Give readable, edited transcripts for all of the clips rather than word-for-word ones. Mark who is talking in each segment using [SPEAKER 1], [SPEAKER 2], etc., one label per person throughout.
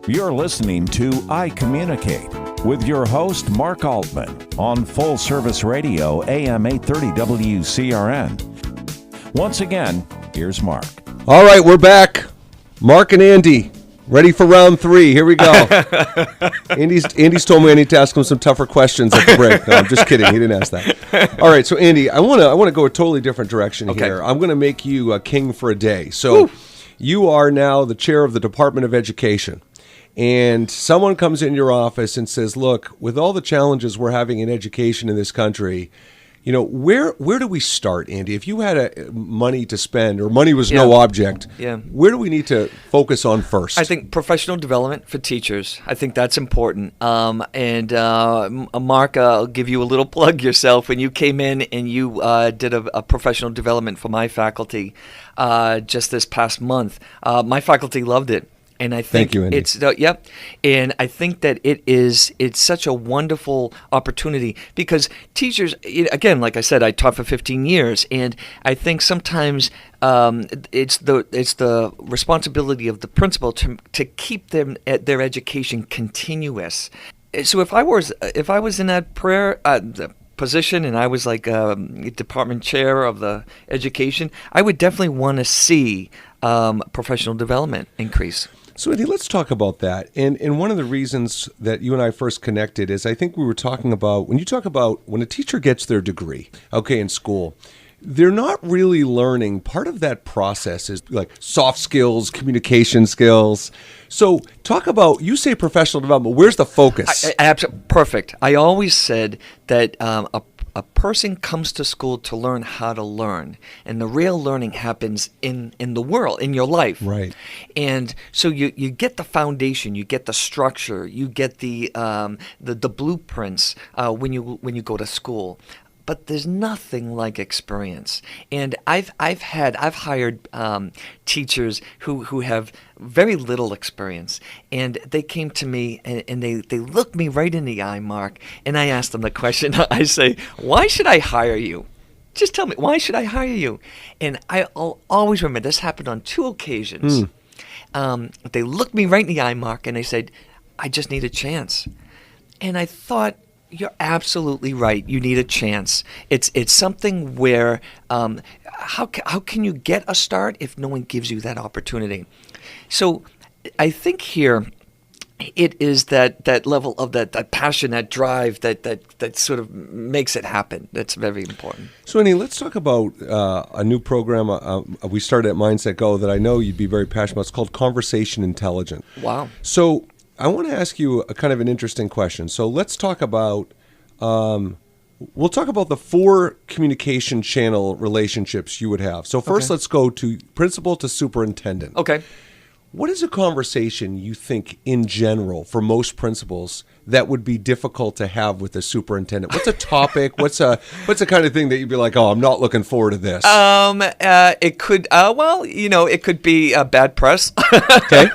[SPEAKER 1] You're listening to iCommunicate with your host, Mark Altman, on Full Service Radio, AM 830 WCRN. Once again, here's Mark.
[SPEAKER 2] All right, we're back. Mark and Andy, ready for round 3. Here we go. Andy's told me I need to ask him some tougher questions at the break. No, I'm just kidding. He didn't ask that. All right, so Andy, I want to go a totally different direction here. I'm going to make you a king for a day. So you are now the chair of the Department of Education. And someone comes in your office and says, look, with all the challenges we're having in education in this country, you know, where do we start, Andy? If you had money to spend or money was no object, where do we need to focus on first?
[SPEAKER 3] I think professional development for teachers. I think that's important. Mark, I'll give you a little plug yourself. When you came in and you did a professional development for my faculty just this past month, my faculty loved it. And I think
[SPEAKER 2] Thank you, Andy.
[SPEAKER 3] And I think that it's such a wonderful opportunity because teachers, again, like I said, I taught for 15 years, and I think sometimes it's the responsibility of the principal to keep them at their education continuous. So if I was in that position and I was like department chair of the education, I would definitely want to see professional development increase.
[SPEAKER 2] So, Andy, let's talk about that. And one of the reasons that you and I first connected is I think we were talking about, when you talk about when a teacher gets their degree, in school, they're not really learning. Part of that process is like soft skills, communication skills. So talk about, you say professional development, where's the focus?
[SPEAKER 3] Perfect. I always said that a person comes to school to learn how to learn, and the real learning happens in the world, in your life.
[SPEAKER 2] Right.
[SPEAKER 3] And so you get the foundation, you get the structure, you get the blueprints when you go to school. But there's nothing like experience. And I've hired teachers who have very little experience, and they came to me and they looked me right in the eye, Mark, and I asked them the question. I say, why should I hire you? Just tell me, why should I hire you? And I'll always remember, this happened on 2 occasions. They looked me right in the eye, Mark, and they said, I just need a chance. And I thought, you're absolutely right. You need a chance. It's something where how can you get a start if no one gives you that opportunity? So I think here it is that level of that passion, that drive, that sort of makes it happen. That's very important.
[SPEAKER 2] So, Andy, let's talk about a new program we started at Mindset Go that I know you'd be very passionate about. It's called Conversation Intelligence.
[SPEAKER 3] Wow.
[SPEAKER 2] So I want to ask you a kind of an interesting question. So let's talk about, we'll talk about the 4 communication channel relationships you would have. So first, let's go to principal to superintendent.
[SPEAKER 3] Okay.
[SPEAKER 2] What is a conversation you think in general for most principals that would be difficult to have with a superintendent? What's a topic? What's a kind of thing that you'd be like, oh, I'm not looking forward to this?
[SPEAKER 3] It could, it could be bad press.
[SPEAKER 2] Okay.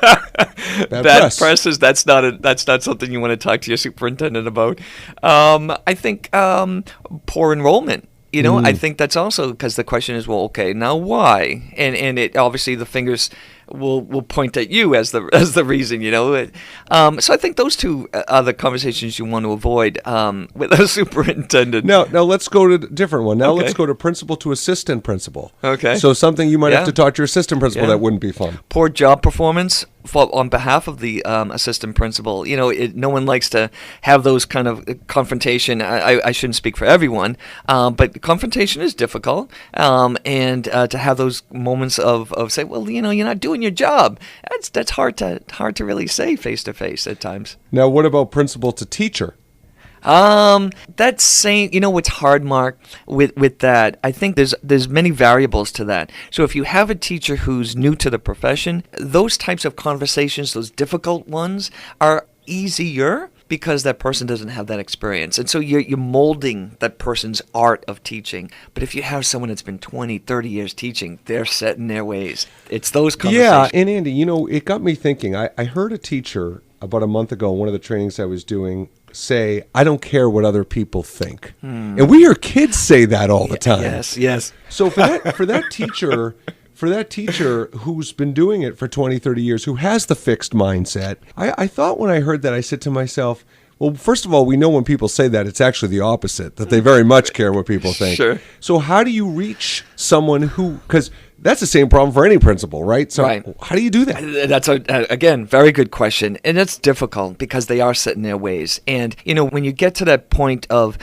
[SPEAKER 2] Bad
[SPEAKER 3] press is that's not something you want to talk to your superintendent about. I think poor enrollment. I think that's also because the question is, well, okay, now why? And it obviously the fingers will point at you as the reason, So I think those 2 are the conversations you want to avoid with a superintendent.
[SPEAKER 2] Now let's go to a different one. Now let's go to principal to assistant principal.
[SPEAKER 3] Okay.
[SPEAKER 2] So something you might have to talk to your assistant principal that wouldn't be fun.
[SPEAKER 3] Poor job performance on behalf of the assistant principal. No one likes to have those kind of confrontation. I shouldn't speak for everyone, but confrontation is difficult. And to have those moments of say, well, you're not doing your job. That's hard to really say face to face at times.
[SPEAKER 2] Now, what about principal to teacher?
[SPEAKER 3] That's saying, what's hard, Mark, with that, I think there's many variables to that. So if you have a teacher who's new to the profession, those types of conversations, those difficult ones, are easier because that person doesn't have that experience. And so you're molding that person's art of teaching. But if you have someone that's been 20, 30 years teaching, they're set in their ways. It's those conversations.
[SPEAKER 2] Yeah, and Andy, it got me thinking. I heard a teacher about a month ago in one of the trainings I was doing say, I don't care what other people think. And we hear kids say that all the time.
[SPEAKER 3] Yes.
[SPEAKER 2] So for that teacher, for that teacher who's been doing it for 20, 30 years, who has the fixed mindset, I thought when I heard that, I said to myself, well, first of all, we know when people say that, it's actually the opposite, that they very much care what people think.
[SPEAKER 3] Sure.
[SPEAKER 2] So how do you reach someone who, because that's the same problem for any principal, right? So
[SPEAKER 3] Right.
[SPEAKER 2] how do you do that?
[SPEAKER 3] That's, again, very good question. And it's difficult because they are set in their ways. And, when you get to that point of,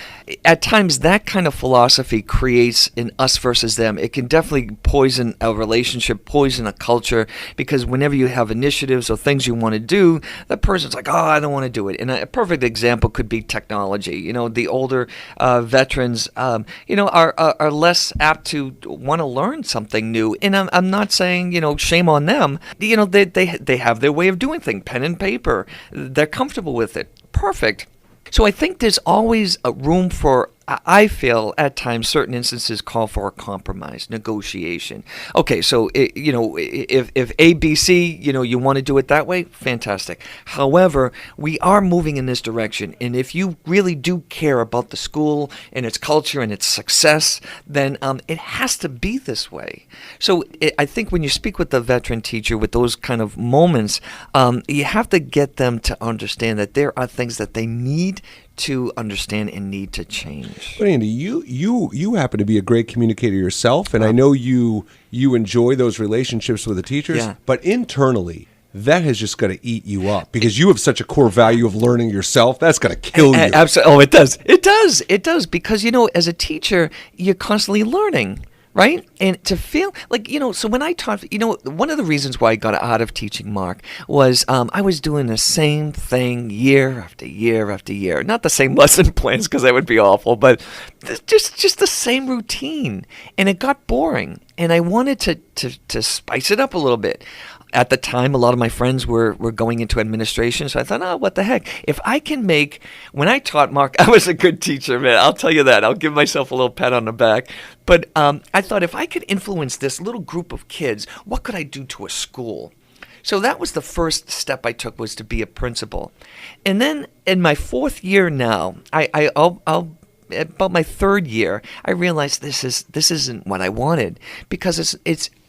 [SPEAKER 3] at times, that kind of philosophy creates an us versus them. It can definitely poison a relationship, poison a culture, because whenever you have initiatives or things you want to do, that person's like, oh, I don't want to do it. And a perfect example could be technology. The older veterans, are less apt to want to learn something new. And I'm not saying, shame on them. They have their way of doing things, pen and paper. They're comfortable with it. Perfect. So I think there's always a room for, I feel at times certain instances call for a compromise, negotiation. Okay, so if A, B, C, you want to do it that way, fantastic. However, we are moving in this direction, and if you really do care about the school and its culture and its success, then it has to be this way. So I think when you speak with the veteran teacher with those kind of moments, you have to get them to understand that there are things that they need to understand and need to change.
[SPEAKER 2] But Andy, you happen to be a great communicator yourself, and I know you enjoy those relationships with the teachers.
[SPEAKER 3] Yeah.
[SPEAKER 2] But internally, that has just got to eat you up because you have such a core value of learning yourself. That's got to kill you.
[SPEAKER 3] Absolutely. Oh, it does. It does because as a teacher, you're constantly learning. Right? And to feel like, so when I taught, one of the reasons why I got out of teaching, Mark, was I was doing the same thing year after year after year. Not the same lesson plans because that would be awful, but just the same routine. And it got boring. And I wanted to spice it up a little bit. At the time, a lot of my friends were going into administration, so I thought, oh, what the heck? If I can when I taught, Mark, I was a good teacher, man. I'll tell you that. I'll give myself a little pat on the back. But I thought if I could influence this little group of kids, what could I do to a school? So that was the first step I took, was to be a principal. And then in my fourth year now, about my third year, I realized this isn't what I wanted, because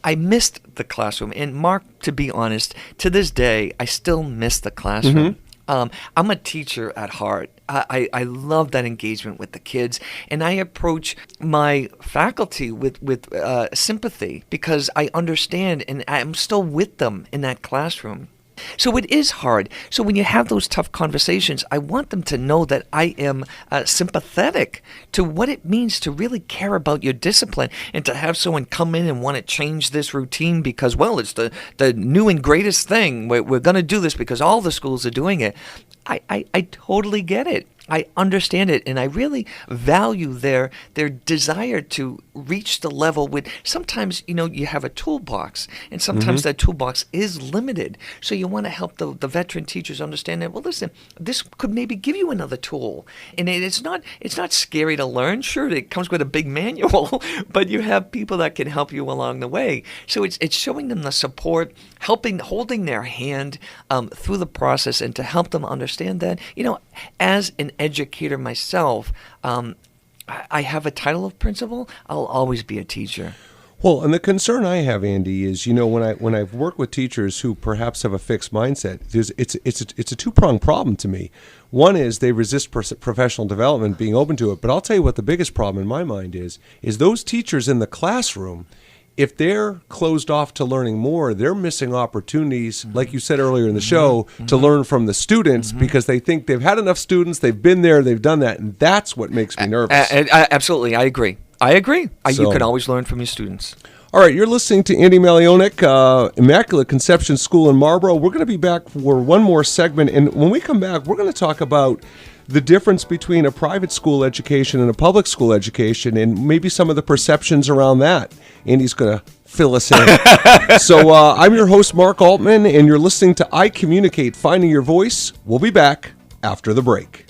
[SPEAKER 3] I missed the classroom. And Mark, to be honest, to this day, I still miss the classroom. I'm a teacher at heart. I love that engagement with the kids, and I approach my faculty with sympathy because I understand, and I'm still with them in that classroom. So it is hard. So when you have those tough conversations, I want them to know that I am sympathetic to what it means to really care about your discipline, and to have someone come in and want to change this routine because, well, it's the new and greatest thing. We're going to do this because all the schools are doing it. I totally get it. I understand it, and I really value their desire to reach the level with. Sometimes, you have a toolbox, and sometimes that toolbox is limited. So you want to help the veteran teachers understand that, well, listen, this could maybe give you another tool. And it's not scary to learn. Sure, it comes with a big manual, but you have people that can help you along the way. So it's showing them the support, holding their hand through the process, and to help them understand that, as an educator myself, I have a title of principal. I'll always be a teacher.
[SPEAKER 2] Well, and the concern I have, Andy, is when I've worked with teachers who perhaps have a fixed mindset, it's a two-pronged problem to me. One is they resist professional development, being open to it. But I'll tell you what the biggest problem in my mind is those teachers in the classroom. If they're closed off to learning more, they're missing opportunities, like you said earlier in the show, to learn from the students because they think they've had enough students, they've been there, they've done that, and that's what makes me nervous.
[SPEAKER 3] Absolutely, I agree.
[SPEAKER 2] So,
[SPEAKER 3] you can always learn from your students.
[SPEAKER 2] All right, you're listening to Andy Malionek, Immaculate Conception School in Marlborough. We're going to be back for one more segment, and when we come back, we're going to talk about the difference between a private school education and a public school education, and maybe some of the perceptions around that. Andy's going to fill us in. So I'm your host, Mark Altman, and you're listening to I Communicate, Finding Your Voice. We'll be back after the break.